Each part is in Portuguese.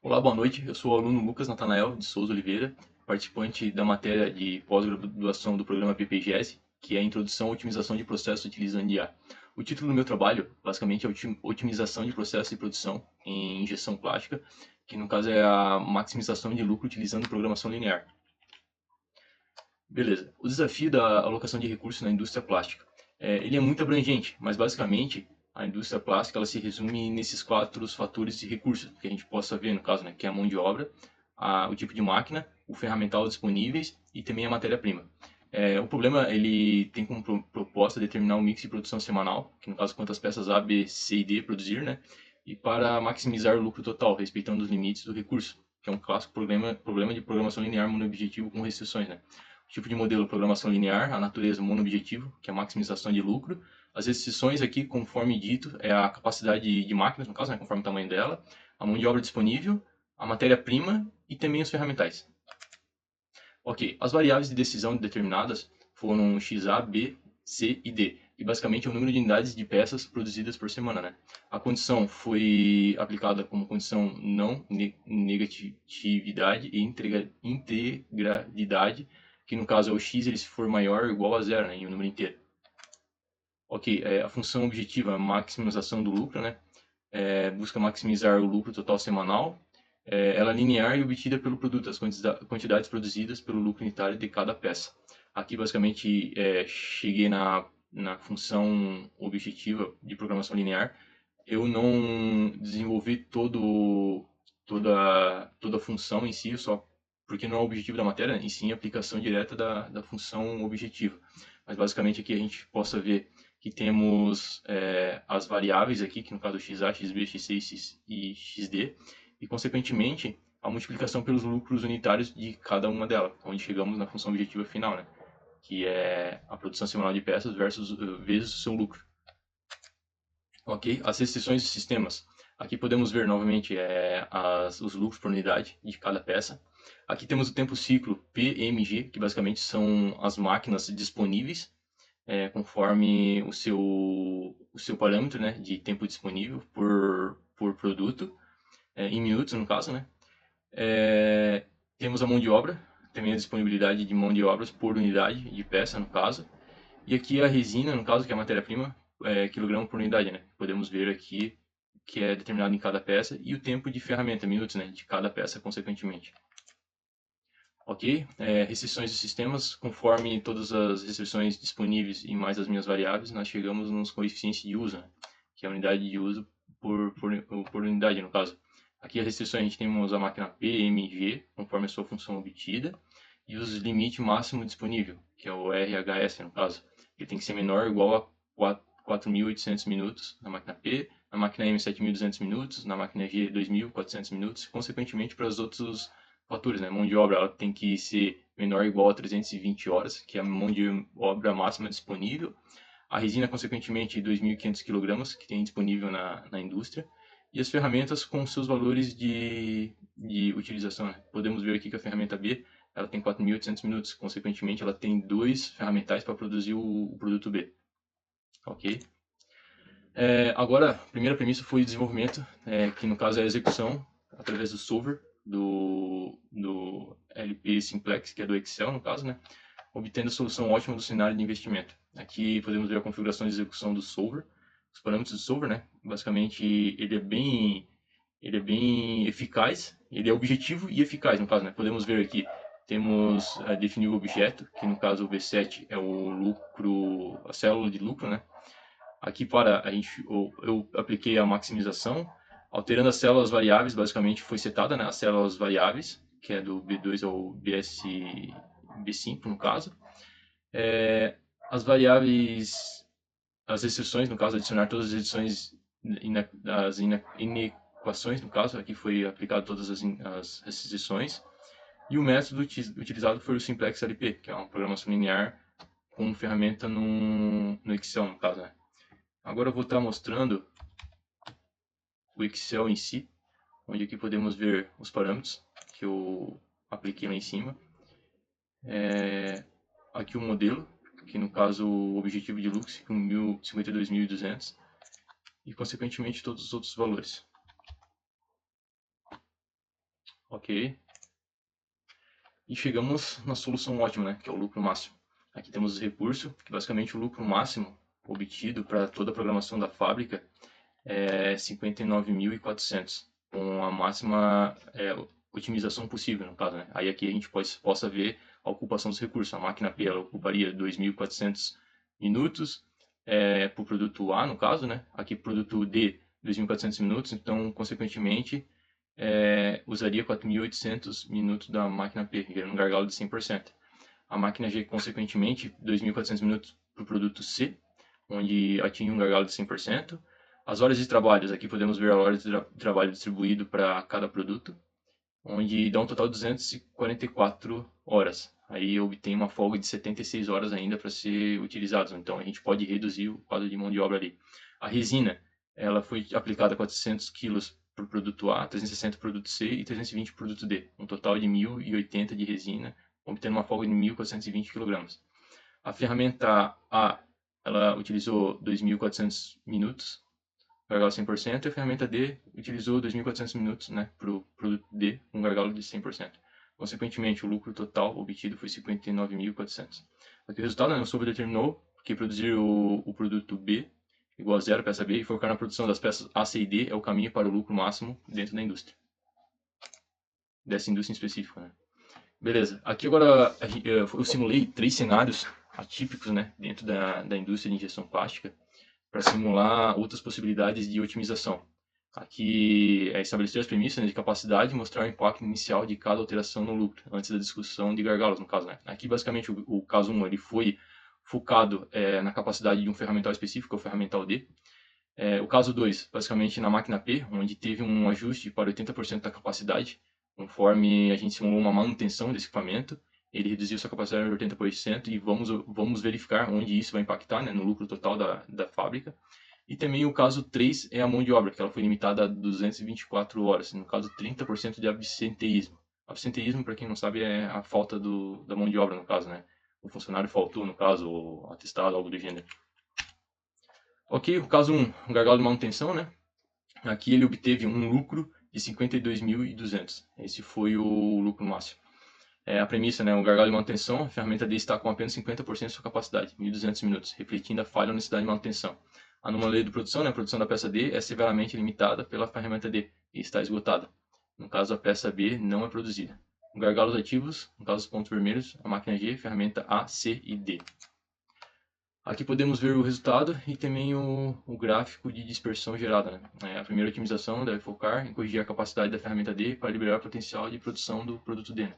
Olá, boa noite. Eu sou o aluno Lucas Natanael de Souza Oliveira, participante da matéria de pós-graduação do programa PPGS, que é a Introdução à Otimização de Processos utilizando IA. O título do meu trabalho, basicamente, é Otimização de Processos de Produção em Injeção Plástica, que no caso é a maximização de lucro utilizando programação linear. Beleza. O desafio da alocação de recursos na indústria plástica. Ele é muito abrangente, mas basicamente a indústria plástica ela se resume nesses quatro fatores de recursos que a gente possa ver no caso, né, que é a mão de obra, o tipo de máquina, o ferramental disponíveis e também a matéria-prima. O problema ele tem como proposta determinar um mix de produção semanal, que no caso quantas peças A, B, C e D produzir, né, e para maximizar o lucro total, respeitando os limites do recurso, que é um clássico problema de programação linear monoobjetivo com restrições, né. Tipo de modelo programação linear, a natureza monoobjetivo, que é a maximização de lucro. As restrições aqui, conforme dito, é a capacidade de máquinas, no caso, né, conforme o tamanho dela, a mão de obra disponível, a matéria-prima e também os ferramentais. Ok, as variáveis de decisão determinadas foram XA, B, C e D, e basicamente é o número de unidades de peças produzidas por semana, né? A condição foi aplicada como condição não negatividade e integralidade, que no caso é o x ele se for maior ou igual a zero, né, em um número inteiro. Ok, a função objetiva, maximização do lucro, né? Busca maximizar o lucro total semanal. Ela é linear e obtida pelo produto, as quantidades produzidas pelo lucro unitário de cada peça. Aqui, basicamente, cheguei na função objetiva de programação linear. Eu não desenvolvi toda a função em si, só porque não é o objetivo da matéria, e sim a aplicação direta da função objetiva. Mas, basicamente, aqui a gente possa ver que temos as variáveis aqui, que no caso XA, XB, XC e XD, e consequentemente a multiplicação pelos lucros unitários de cada uma delas, onde chegamos na função objetiva final, né? Que é a produção semanal de peças vezes o seu lucro. Ok? As restrições de sistemas. Aqui podemos ver novamente os lucros por unidade de cada peça. Aqui temos o tempo ciclo PMG, que basicamente são as máquinas disponíveis conforme o seu parâmetro, né, de tempo disponível por produto, em minutos no caso, né. Temos a mão de obra, também a disponibilidade de mão de obras por unidade de peça no caso, e aqui a resina, no caso, que é a matéria-prima, quilograma por unidade, né. Podemos ver aqui que é determinado em cada peça, e o tempo de ferramenta, minutos, né, de cada peça consequentemente. Ok? Restrições de sistemas, conforme todas as restrições disponíveis e mais as minhas variáveis, nós chegamos nos coeficientes de uso, né? Que é a unidade de uso por unidade, no caso. Aqui as restrições a gente temos a máquina PMG, conforme a sua função obtida, e os limite máximo disponível, que é o RHS, no caso. Ele tem que ser menor ou igual a 4.800 minutos na máquina P, na máquina M 7.200 minutos, na máquina G 2.400 minutos, consequentemente para os outros fatores, né? Mão de obra ela tem que ser menor ou igual a 320 horas, que é a mão de obra máxima disponível. A resina, consequentemente, 2.500 kg, que tem disponível na indústria. E as ferramentas com seus valores de utilização, né? Podemos ver aqui que a ferramenta B ela tem 4.800 minutos, consequentemente, ela tem dois ferramentais para produzir o produto B. Ok? Agora, a primeira premissa foi o desenvolvimento, que no caso é a execução através do solver do LP Simplex, que é do Excel no caso, né? Obtendo a solução ótima do cenário de investimento. Aqui podemos ver a configuração de execução do solver, os parâmetros do solver, né? Basicamente, ele é bem eficaz, ele é objetivo e eficaz no caso, né? Podemos ver aqui, temos definir o objeto, que no caso o V7 é o lucro, a célula de lucro, né? Aqui para a gente, eu apliquei a maximização, alterando as células variáveis, basicamente foi setada, né, as células variáveis, que é do B2 ao B5 no caso. As variáveis, as restrições, no caso, adicionar todas as restrições, as inequações, no caso, aqui foi aplicado todas as restrições. E o método utilizado foi o Simplex LP, que é uma programação linear com ferramenta no Excel, no caso, né. Agora eu vou estar mostrando o Excel em si, onde aqui podemos ver os parâmetros que eu apliquei lá em cima. Aqui o modelo, que no caso o objetivo de lucro 52.200 e consequentemente todos os outros valores. Ok. E chegamos na solução ótima, né, que é o lucro máximo. Aqui temos o recurso, que basicamente o lucro máximo obtido para toda a programação da fábrica é 59.400, com a máxima otimização possível, no caso, né? Aí aqui a gente possa ver a ocupação dos recursos. A máquina P ela ocuparia 2.400 minutos para o produto A, no caso, né? Aqui para o produto D, 2.400 minutos, então, consequentemente, usaria 4.800 minutos da máquina P, gerando um gargalo de 100%. A máquina G, consequentemente, 2.400 minutos para o produto C, onde atinge um gargalo de 100%. As horas de trabalho, aqui podemos ver a hora de trabalho distribuído para cada produto, onde dá um total de 244 horas. Aí obtém uma folga de 76 horas ainda para ser utilizados. Então a gente pode reduzir o quadro de mão de obra ali. A resina, ela foi aplicada 400 kg para o produto A, 360 para o produto C e 320 para o produto D. Um total de 1.080 de resina, obtendo uma folga de 1.420 kg. A ferramenta A, ela utilizou 2.400 minutos, gargalo 100%, e a ferramenta D utilizou 2.400 minutos, né, para o produto D, com gargalo de 100%. Consequentemente, o lucro total obtido foi 59.400. Aqui o resultado, né, o Solver determinou que produzir o produto B igual a zero, peça B, e focar na produção das peças A, C e D é o caminho para o lucro máximo dentro da indústria. Dessa indústria em específico, né. Beleza, aqui agora eu simulei 3 cenários atípicos, né, dentro da indústria de injeção plástica, para simular outras possibilidades de otimização. Aqui é estabelecer as premissas, né, de capacidade e mostrar o impacto inicial de cada alteração no lucro, antes da discussão de gargalos, no caso, né. Aqui, basicamente, o caso 1 ele foi focado na capacidade de um ferramental específico, o ferramental D. O caso 2, basicamente, na máquina P, onde teve um ajuste para 80% da capacidade, conforme a gente simulou uma manutenção desse equipamento, ele reduziu sua capacidade em 80% e vamos verificar onde isso vai impactar, né, no lucro total da fábrica. E também o caso 3 é a mão de obra, que ela foi limitada a 224 horas, no caso 30% de absenteísmo. Absenteísmo, para quem não sabe, é a falta da mão de obra, no caso, né? O funcionário faltou, no caso, ou atestado, algo do gênero. Ok, o caso 1, um gargalo de manutenção, né? Aqui ele obteve um lucro de 52.200. Esse foi o lucro máximo. A premissa, né, o gargalo de manutenção, a ferramenta D está com apenas 50% de sua capacidade, 1.200 minutos, refletindo a falha ou necessidade de manutenção. A anomalia de produção, né, a produção da peça D é severamente limitada pela ferramenta D e está esgotada. No caso, a peça B não é produzida. Gargalos ativos, no caso, os pontos vermelhos, a máquina G, ferramenta A, C e D. Aqui podemos ver o resultado e também o gráfico de dispersão gerada, né? A primeira otimização deve focar em corrigir a capacidade da ferramenta D para liberar o potencial de produção do produto D, né?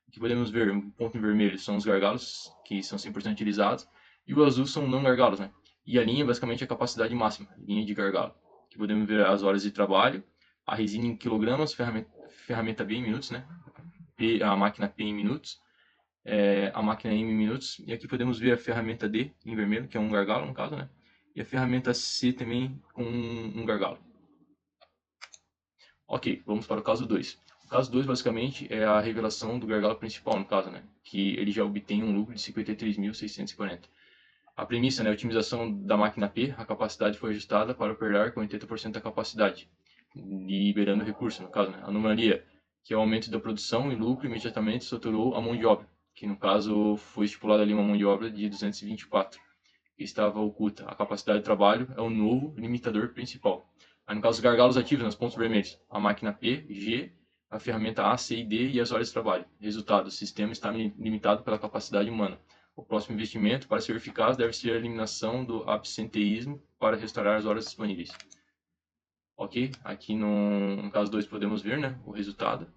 Aqui podemos ver o ponto em vermelho são os gargalos, que são 100% utilizados, e o azul são não gargalos, né? E a linha basicamente é a capacidade máxima, linha de gargalo. Aqui podemos ver as horas de trabalho, a resina em quilogramas, ferramenta B em minutos, né? A máquina P em minutos, a máquina M em minutos, e aqui podemos ver a ferramenta D em vermelho, que é um gargalo no caso, né? E a ferramenta C também com um gargalo. Ok, vamos para o caso 2. O caso 2 basicamente é a revelação do gargalo principal, no caso, né? Que ele já obtém um lucro de 53.640. A premissa, né? A otimização da máquina P, a capacidade foi ajustada para operar com 80% da capacidade, liberando recurso, no caso, né? A anomalia, que é o aumento da produção e lucro, imediatamente saturou a mão de obra, que no caso foi estipulada ali uma mão de obra de 224, que estava oculta. A capacidade de trabalho é o novo limitador principal. Aí, no caso, os gargalos ativos, nos pontos vermelhos, a máquina P, G, a ferramenta A, C e D e as horas de trabalho. Resultado, o sistema está limitado pela capacidade humana. O próximo investimento, para ser eficaz, deve ser a eliminação do absenteísmo para restaurar as horas disponíveis. Ok? Aqui no caso 2 podemos ver, né, o resultado,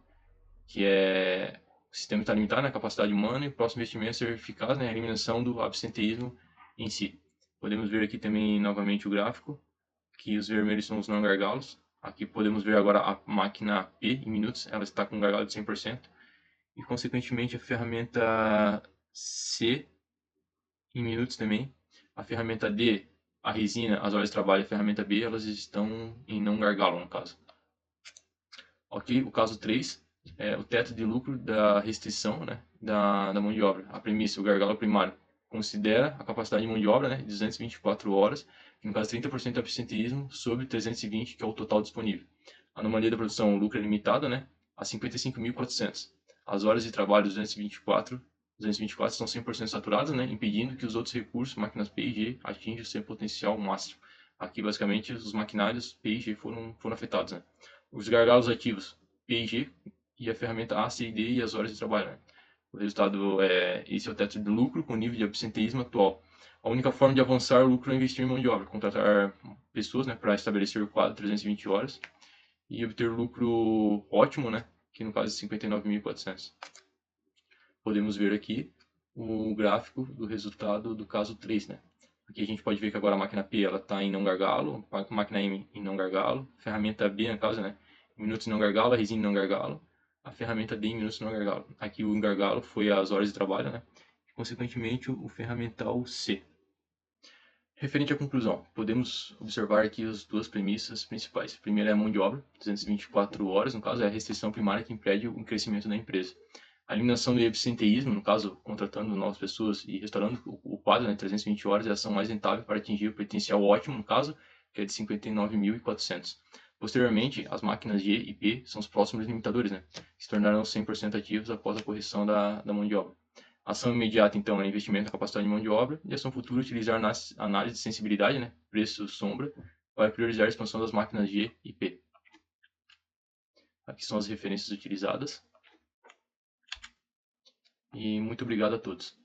que é o sistema está limitado na capacidade humana e o próximo investimento é ser eficaz, né, a eliminação do absenteísmo em si. Podemos ver aqui também novamente o gráfico, que os vermelhos são os não gargalos. Aqui podemos ver agora a máquina P em minutos, ela está com um gargalo de 100%. E consequentemente a ferramenta C em minutos também. A ferramenta D, a resina, as horas de trabalho e a ferramenta B, elas estão em não gargalo no caso. Ok, o caso 3 é o teto de lucro da restrição, né, da mão de obra. A premissa, o gargalo primário, considera a capacidade de mão de obra, né, 224 horas, que no caso 30% de absenteísmo, sobre 320, que é o total disponível. A anomalia da produção, o lucro é limitado, né, a 55.400. As horas de trabalho 224 estão 100% saturadas, né, impedindo que os outros recursos, máquinas P e G, atinjam seu potencial máximo. Aqui, basicamente, os maquinários P e G foram afetados. Né. Os gargalos ativos P e G e a ferramenta A, C e D e as horas de trabalho. Né. O resultado esse é o teto de lucro com nível de absenteísmo atual. A única forma de avançar o lucro é investir em mão de obra, contratar pessoas, né, para estabelecer o quadro 320 horas e obter lucro ótimo, né, que no caso é 59.400. Podemos ver aqui o gráfico do resultado do caso 3, né. Aqui a gente pode ver que agora a máquina P ela está em não gargalo, a máquina M em não gargalo, ferramenta B no caso, né, minutos em não gargalo, a resina em não gargalo, a ferramenta D em minutos em não gargalo. Aqui o gargalo foi as horas de trabalho, né, e consequentemente o ferramental C. Referente à conclusão, podemos observar aqui as duas premissas principais. A primeira é a mão de obra, 224 horas, no caso é a restrição primária que impede o crescimento da empresa. A eliminação do absenteísmo, no caso, contratando novas pessoas e restaurando o quadro, né, 320 horas, é a ação mais rentável para atingir o potencial ótimo, no caso, que é de 59.400. Posteriormente, as máquinas G e P são os próximos limitadores, né, que se tornarão 100% ativos após a correção da mão de obra. Ação imediata, então, é investimento na capacidade de mão de obra. E ação futura, utilizar análise de sensibilidade, né, preço sombra, para priorizar a expansão das máquinas G e P. Aqui são as referências utilizadas. E muito obrigado a todos.